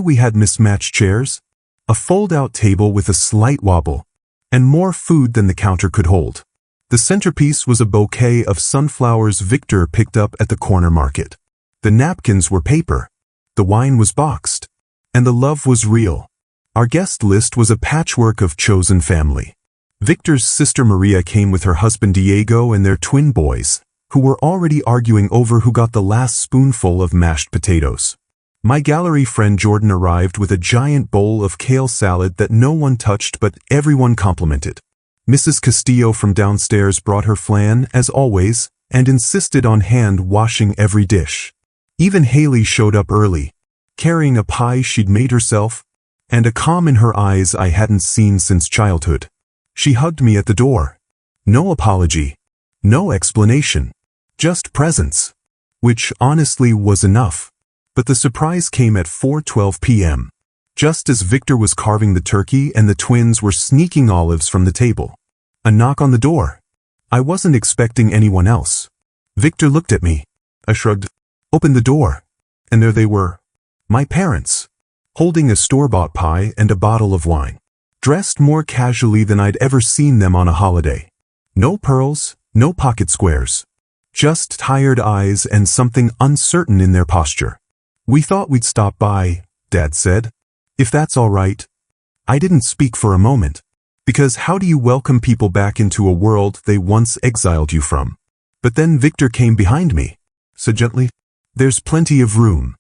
we had mismatched chairs, a fold-out table with a slight wobble, and more food than the counter could hold. The centerpiece was a bouquet of sunflowers Victor picked up at the corner market. The napkins were paper, the wine was boxed, and the love was real. Our guest list was a patchwork of chosen family. Victor's sister Maria came with her husband Diego and their twin boys, who were already arguing over who got the last spoonful of mashed potatoes. My gallery friend Jordan arrived with a giant bowl of kale salad that no one touched but everyone complimented. Mrs. Castillo from downstairs brought her flan, as always, and insisted on hand-washing every dish. Even Haley showed up early, carrying a pie she'd made herself, and a calm in her eyes I hadn't seen since childhood. She hugged me at the door. No apology, no explanation, just presence, which honestly was enough. But the surprise came at 4:12 p.m., just as Victor was carving the turkey and the twins were sneaking olives from the table. A knock on the door. I wasn't expecting anyone else. Victor looked at me. I shrugged, opened the door, and there they were, my parents, holding a store-bought pie and a bottle of wine, dressed more casually than I'd ever seen them on a holiday. No pearls, no pocket squares, just tired eyes and something uncertain in their posture. We thought we'd stop by, Dad said. If that's all right. I didn't speak for a moment, because how do you welcome people back into a world they once exiled you from? But then Victor came behind me, said gently, "There's plenty of room."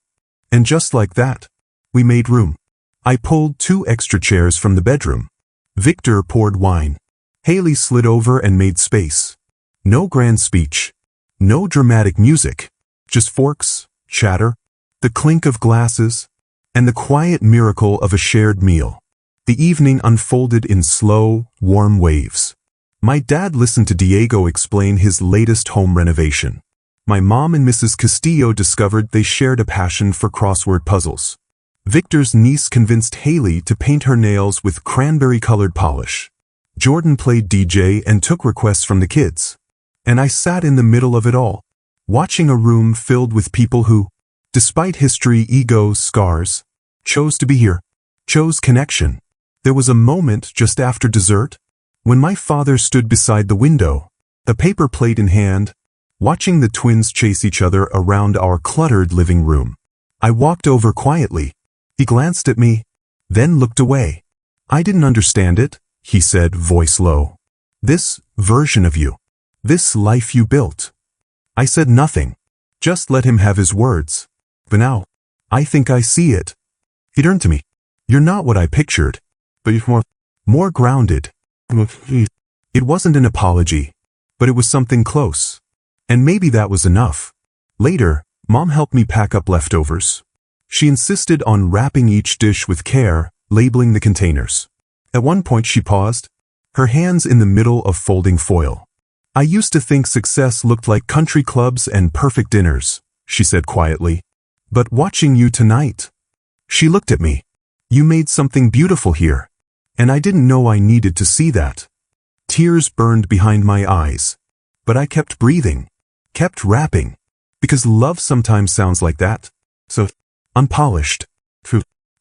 And just like that, we made room. I pulled 2 extra chairs from the bedroom. Victor poured wine. Haley slid over and made space. No grand speech. No dramatic music. Just forks, chatter, the clink of glasses, and the quiet miracle of a shared meal. The evening unfolded in slow, warm waves. My dad listened to Diego explain his latest home renovation. My mom and Mrs. Castillo discovered they shared a passion for crossword puzzles. Victor's niece convinced Haley to paint her nails with cranberry-colored polish. Jordan played DJ and took requests from the kids. And I sat in the middle of it all, watching a room filled with people who, despite history, ego, scars, chose to be here, chose connection. There was a moment just after dessert, when my father stood beside the window, a paper plate in hand, watching the twins chase each other around our cluttered living room. I walked over quietly. He glanced at me, then looked away. "I didn't understand it," he said, voice low. "This version of you. This life you built." I said nothing, just let him have his words. "But now, I think I see it." He turned to me. "You're not what I pictured, but you're more grounded." It wasn't an apology, but it was something close. And maybe that was enough. Later, Mom helped me pack up leftovers. She insisted on wrapping each dish with care, labeling the containers. At one point she paused, her hands in the middle of folding foil. "I used to think success looked like country clubs and perfect dinners," she said quietly. "But watching you tonight..." She looked at me. "You made something beautiful here. And I didn't know I needed to see that." Tears burned behind my eyes. But I kept breathing, kept rapping, because love sometimes sounds like that. So, unpolished.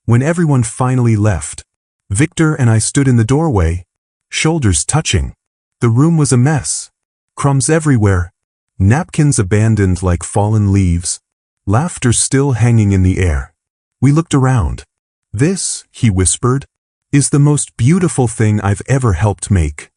When everyone finally left, Victor and I stood in the doorway, shoulders touching. The room was a mess. Crumbs everywhere, napkins abandoned like fallen leaves, laughter still hanging in the air. We looked around. "This," he whispered, "is the most beautiful thing I've ever helped make."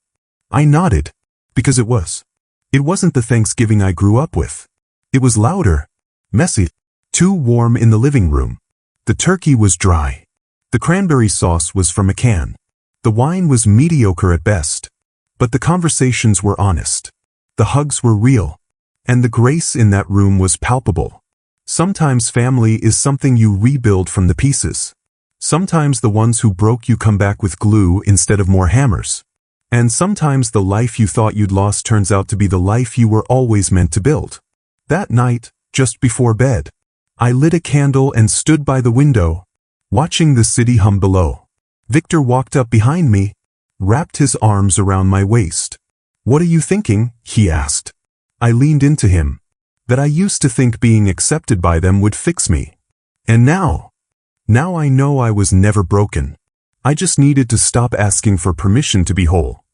I nodded, because it was. It wasn't the Thanksgiving I grew up with. It was louder, messy, too warm in the living room. The turkey was dry. The cranberry sauce was from a can. The wine was mediocre at best. But the conversations were honest. The hugs were real. And the grace in that room was palpable. Sometimes family is something you rebuild from the pieces. Sometimes the ones who broke you come back with glue instead of more hammers. And sometimes the life you thought you'd lost turns out to be the life you were always meant to build. That night, just before bed, I lit a candle and stood by the window, watching the city hum below. Victor walked up behind me, wrapped his arms around my waist. "What are you thinking?" he asked. I leaned into him. That I used to think being accepted by them would fix me. And now I know I was never broken. I just needed to stop asking for permission to be whole.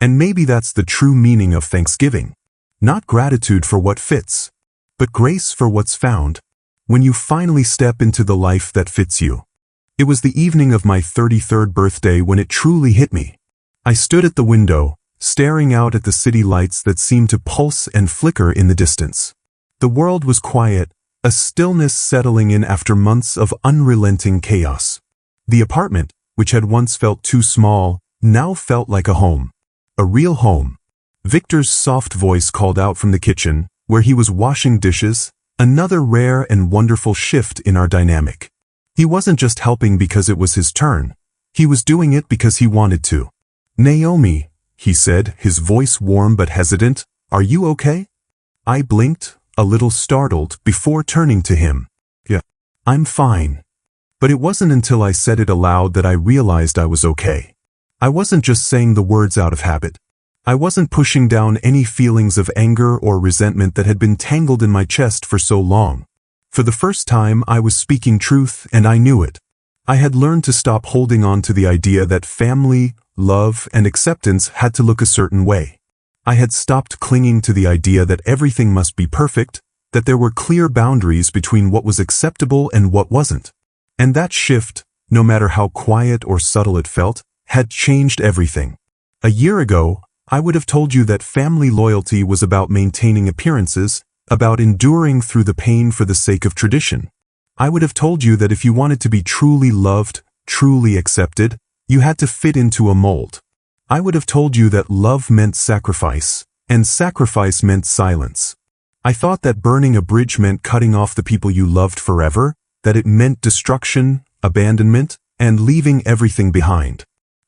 And maybe that's the true meaning of Thanksgiving. Not gratitude for what fits, but grace for what's found, when you finally step into the life that fits you. It was the evening of my 33rd birthday when it truly hit me. I stood at the window, staring out at the city lights that seemed to pulse and flicker in the distance. The world was quiet, a stillness settling in after months of unrelenting chaos. The apartment, which had once felt too small, now felt like a home. A real home. Victor's soft voice called out from the kitchen, where he was washing dishes, another rare and wonderful shift in our dynamic. He wasn't just helping because it was his turn. He was doing it because he wanted to. "Naomi," he said, his voice warm but hesitant, "are you okay?" I blinked, a little startled, before turning to him. "Yeah, I'm fine." But it wasn't until I said it aloud that I realized I was okay. I wasn't just saying the words out of habit. I wasn't pushing down any feelings of anger or resentment that had been tangled in my chest for so long. For the first time, I was speaking truth, and I knew it. I had learned to stop holding on to the idea that family, love, and acceptance had to look a certain way. I had stopped clinging to the idea that everything must be perfect, that there were clear boundaries between what was acceptable and what wasn't. And that shift, no matter how quiet or subtle it felt, had changed everything. A year ago, I would have told you that family loyalty was about maintaining appearances, about enduring through the pain for the sake of tradition. I would have told you that if you wanted to be truly loved, truly accepted, you had to fit into a mold. I would have told you that love meant sacrifice, and sacrifice meant silence. I thought that burning a bridge meant cutting off the people you loved forever, that it meant destruction, abandonment, and leaving everything behind.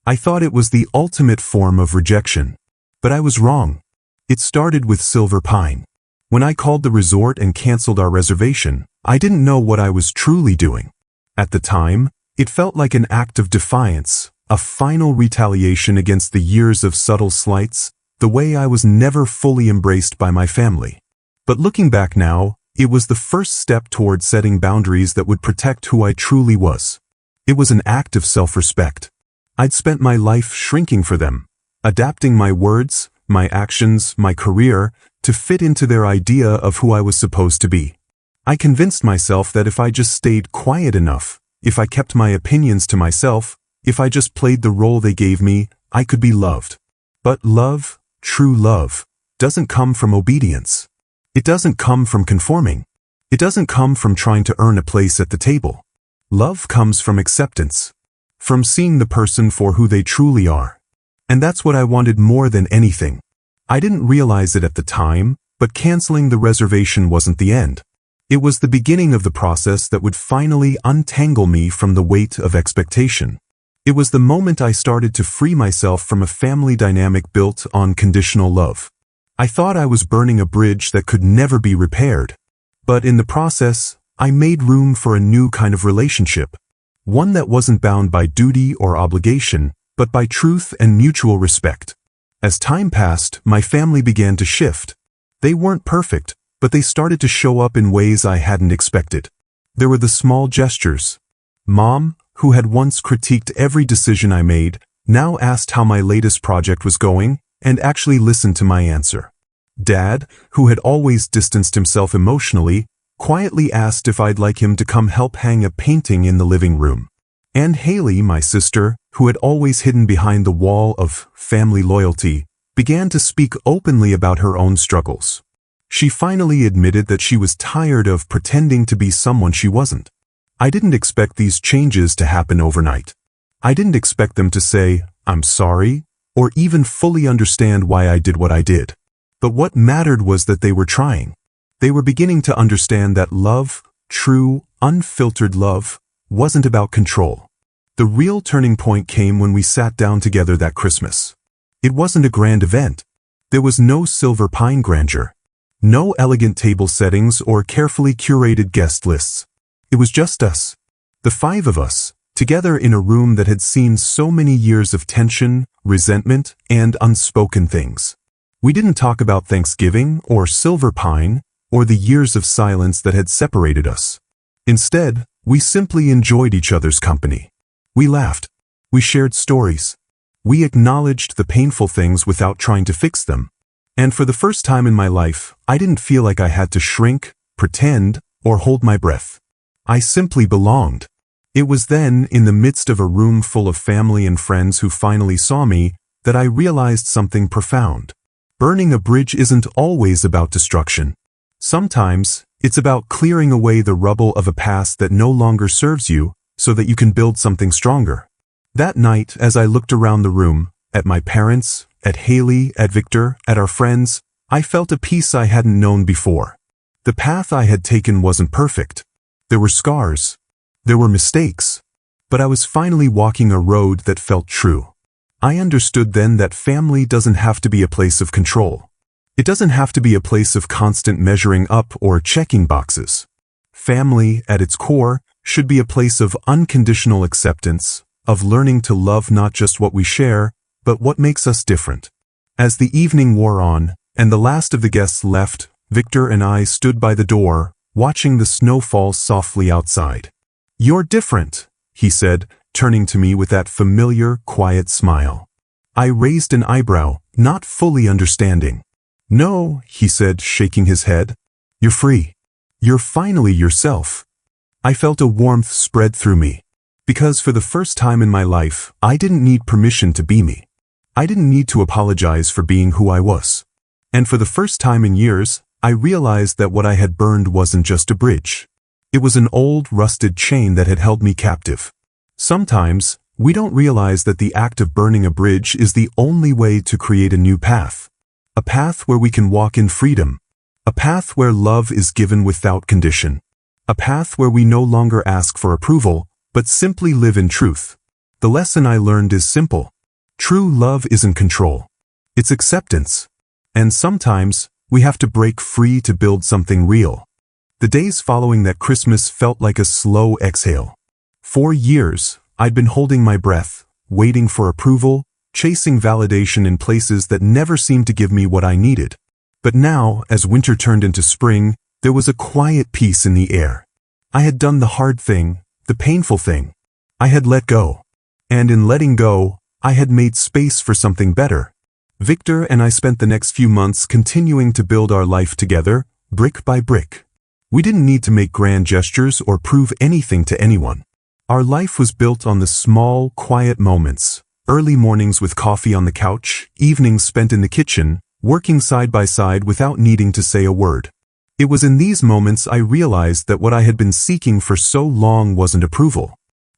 I thought it was the ultimate form of rejection. But I was wrong. It started with Silver Pine. When I called the resort and canceled our reservation, I didn't know what I was truly doing. At the time, it felt like an act of defiance, a final retaliation against the years of subtle slights, the way I was never fully embraced by my family. But looking back now, it was the first step toward setting boundaries that would protect who I truly was. It was an act of self-respect. I'd spent my life shrinking for them, adapting my words, my actions, my career, to fit into their idea of who I was supposed to be. I convinced myself that if I just stayed quiet enough, if I kept my opinions to myself, if I just played the role they gave me, I could be loved. But love, true love, doesn't come from obedience. It doesn't come from conforming. It doesn't come from trying to earn a place at the table. Love comes from acceptance, from seeing the person for who they truly are. And that's what I wanted more than anything. I didn't realize it at the time, but canceling the reservation wasn't the end. It was the beginning of the process that would finally untangle me from the weight of expectation. It was the moment I started to free myself from a family dynamic built on conditional love. I thought I was burning a bridge that could never be repaired. But in the process, I made room for a new kind of relationship. One that wasn't bound by duty or obligation, but by truth and mutual respect. As time passed, my family began to shift. They weren't perfect, but they started to show up in ways I hadn't expected. There were the small gestures. Mom, who had once critiqued every decision I made, now asked how my latest project was going, and actually listened to my answer. Dad, who had always distanced himself emotionally, quietly asked if I'd like him to come help hang a painting in the living room. And Haley, my sister, who had always hidden behind the wall of family loyalty, began to speak openly about her own struggles. She finally admitted that she was tired of pretending to be someone she wasn't. I didn't expect these changes to happen overnight. I didn't expect them to say, "I'm sorry," or even fully understand why I did what I did. But what mattered was that they were trying. They were beginning to understand that love, true, unfiltered love, wasn't about control. The real turning point came when we sat down together that Christmas. It wasn't a grand event. There was no Silver Pine grandeur, no elegant table settings or carefully curated guest lists. It was just us, the five of us, together in a room that had seen so many years of tension, resentment, and unspoken things. We didn't talk about Thanksgiving or Silver Pine or the years of silence that had separated us. Instead, we simply enjoyed each other's company. We laughed. We shared stories. We acknowledged the painful things without trying to fix them. And for the first time in my life, I didn't feel like I had to shrink, pretend, or hold my breath. I simply belonged. It was then, in the midst of a room full of family and friends who finally saw me, that I realized something profound. Burning a bridge isn't always about destruction. Sometimes, it's about clearing away the rubble of a past that no longer serves you, so that you can build something stronger. That night, as I looked around the room, at my parents, at Haley, at Victor, at our friends, I felt a peace I hadn't known before. The path I had taken wasn't perfect. There were scars. There were mistakes. But I was finally walking a road that felt true. I understood then that family doesn't have to be a place of control. It doesn't have to be a place of constant measuring up or checking boxes. Family, at its core, should be a place of unconditional acceptance, of learning to love not just what we share, but what makes us different. As the evening wore on, and the last of the guests left, Victor and I stood by the door, watching the snow fall softly outside. "You're different," he said, turning to me with that familiar, quiet smile. I raised an eyebrow, not fully understanding. "No," he said, shaking his head. "You're free. You're finally yourself." I felt a warmth spread through me. Because for the first time in my life, I didn't need permission to be me. I didn't need to apologize for being who I was. And for the first time in years, I realized that what I had burned wasn't just a bridge. It was an old, rusted chain that had held me captive. Sometimes, we don't realize that the act of burning a bridge is the only way to create a new path. A path where we can walk in freedom. A path where love is given without condition. A path where we no longer ask for approval, but simply live in truth. The lesson I learned is simple. True love isn't control. It's acceptance. And sometimes, we have to break free to build something real. The days following that Christmas felt like a slow exhale. For years, I'd been holding my breath, waiting for approval, chasing validation in places that never seemed to give me what I needed. But now, as winter turned into spring, there was a quiet peace in the air. I had done the hard thing, the painful thing. I had let go. And in letting go, I had made space for something better. Victor and I spent the next few months continuing to build our life together, brick by brick. We didn't need to make grand gestures or prove anything to anyone. Our life was built on the small, quiet moments. Early mornings with coffee on the couch, evenings spent in the kitchen, working side by side without needing to say a word. It was in these moments I realized that what I had been seeking for so long wasn't approval.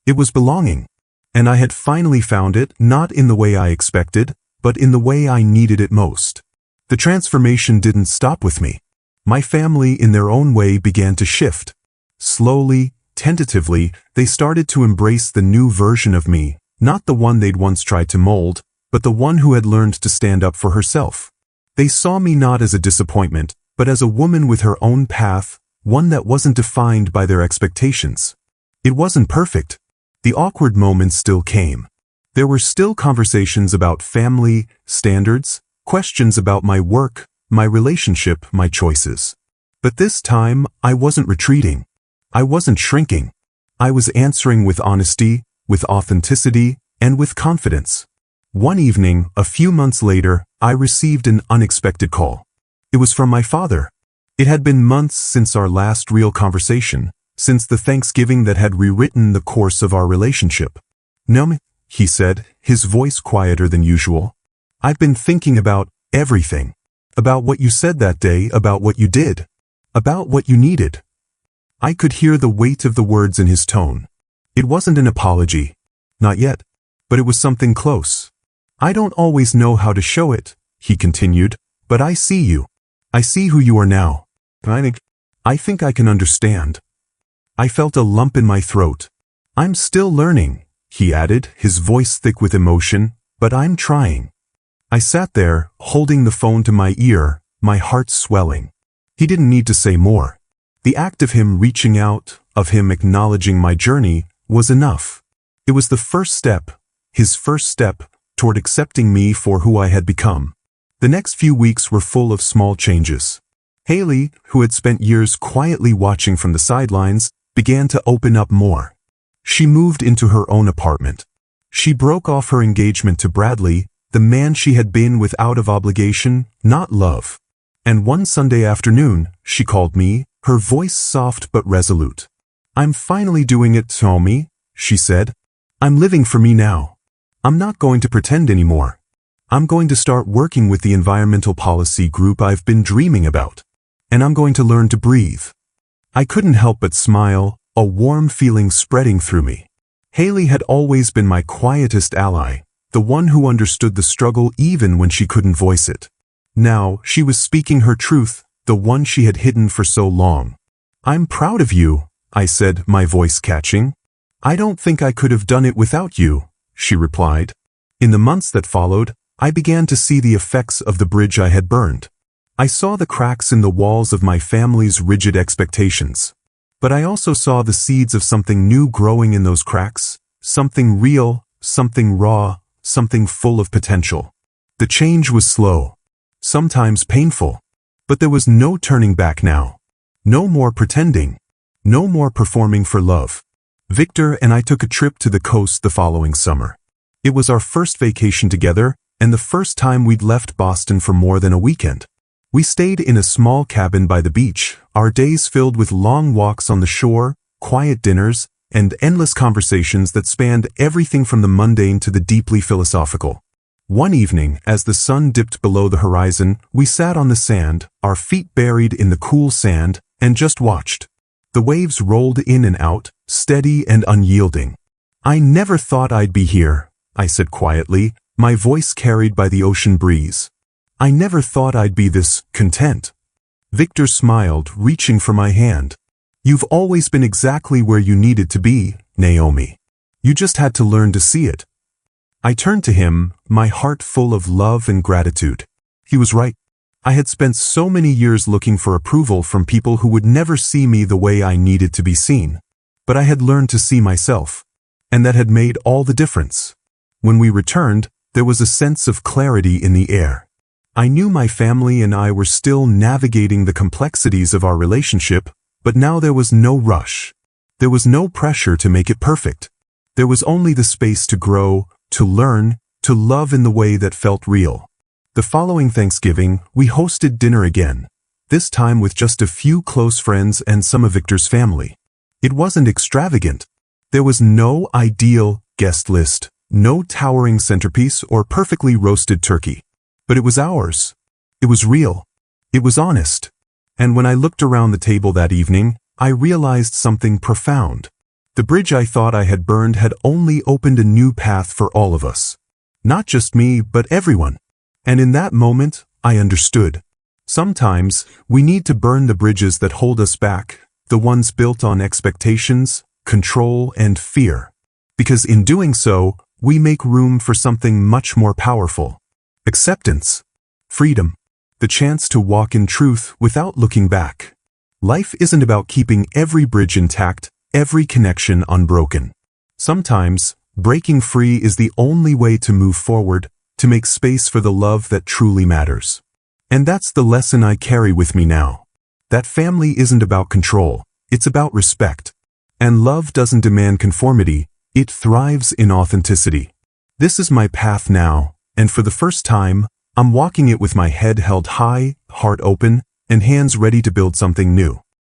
It was belonging. And I had finally found it, not in the way I expected, but in the way I needed it most. The transformation didn't stop with me. My family, in their own way, began to shift. Slowly, tentatively, they started to embrace the new version of me, not the one they'd once tried to mold, but the one who had learned to stand up for herself. They saw me not as a disappointment, but as a woman with her own path, one that wasn't defined by their expectations. It wasn't perfect. The awkward moments still came. There were still conversations about family, standards, questions about my work, my relationship, my choices. But this time, I wasn't retreating. I wasn't shrinking. I was answering with honesty, with authenticity, and with confidence. One evening, a few months later, I received an unexpected call. It was from my father. It had been months since our last real conversation, since the Thanksgiving that had rewritten the course of our relationship. "No," he said, his voice quieter than usual. "I've been thinking about everything. About what you said that day, about what you did. About what you needed." I could hear the weight of the words in his tone. It wasn't an apology. Not yet. But it was something close. "I don't always know how to show it," he continued, "but I see you. I see who you are now. I think I can understand." I felt a lump in my throat. "I'm still learning," he added, his voice thick with emotion, "but I'm trying." I sat there, holding the phone to my ear, my heart swelling. He didn't need to say more. The act of him reaching out, of him acknowledging my journey, was enough. It was the first step, his first step, toward accepting me for who I had become. The next few weeks were full of small changes. Haley, who had spent years quietly watching from the sidelines, began to open up more. She moved into her own apartment. She broke off her engagement to Bradley, the man she had been with out of obligation, not love. And one Sunday afternoon, she called me, her voice soft but resolute. "I'm finally doing it, Tommy," she said. "I'm living for me now. I'm not going to pretend anymore. I'm going to start working with the environmental policy group I've been dreaming about. And I'm going to learn to breathe." I couldn't help but smile, a warm feeling spreading through me. Haley had always been my quietest ally, the one who understood the struggle even when she couldn't voice it. Now, she was speaking her truth, the one she had hidden for so long. "I'm proud of you," I said, my voice catching. "I don't think I could have done it without you," she replied. In the months that followed, I began to see the effects of the bridge I had burned. I saw the cracks in the walls of my family's rigid expectations. But I also saw the seeds of something new growing in those cracks, something real, something raw, something full of potential. The change was slow, sometimes painful, but there was no turning back now. No more pretending, no more performing for love. Victor and I took a trip to the coast the following summer. It was our first vacation together, and the first time we'd left Boston for more than a weekend. We stayed in a small cabin by the beach, our days filled with long walks on the shore, quiet dinners, and endless conversations that spanned everything from the mundane to the deeply philosophical. One evening, as the sun dipped below the horizon, we sat on the sand, our feet buried in the cool sand, and just watched. The waves rolled in and out, steady and unyielding. "I never thought I'd be here," I said quietly, my voice carried by the ocean breeze. "I never thought I'd be this content." Victor smiled, reaching for my hand. "You've always been exactly where you needed to be, Naomi. You just had to learn to see it." I turned to him, my heart full of love and gratitude. He was right. I had spent so many years looking for approval from people who would never see me the way I needed to be seen. But I had learned to see myself. And that had made all the difference. When we returned, there was a sense of clarity in the air. I knew my family and I were still navigating the complexities of our relationship, but now there was no rush. There was no pressure to make it perfect. There was only the space to grow, to learn, to love in the way that felt real. The following Thanksgiving, we hosted dinner again, this time with just a few close friends and some of Victor's family. It wasn't extravagant. There was no ideal guest list, no towering centerpiece or perfectly roasted turkey. But it was ours. It was real. It was honest. And when I looked around the table that evening, I realized something profound. The bridge I thought I had burned had only opened a new path for all of us. Not just me, but everyone. And in that moment, I understood. Sometimes, we need to burn the bridges that hold us back, the ones built on expectations, control, and fear. Because in doing so, we make room for something much more powerful. Acceptance. Freedom. The chance to walk in truth without looking back. Life isn't about keeping every bridge intact, every connection unbroken. Sometimes, breaking free is the only way to move forward, to make space for the love that truly matters. And that's the lesson I carry with me now. That family isn't about control, it's about respect. And love doesn't demand conformity, it thrives in authenticity. This is my path now. And for the first time, I'm walking it with my head held high, heart open, and hands ready to build something new.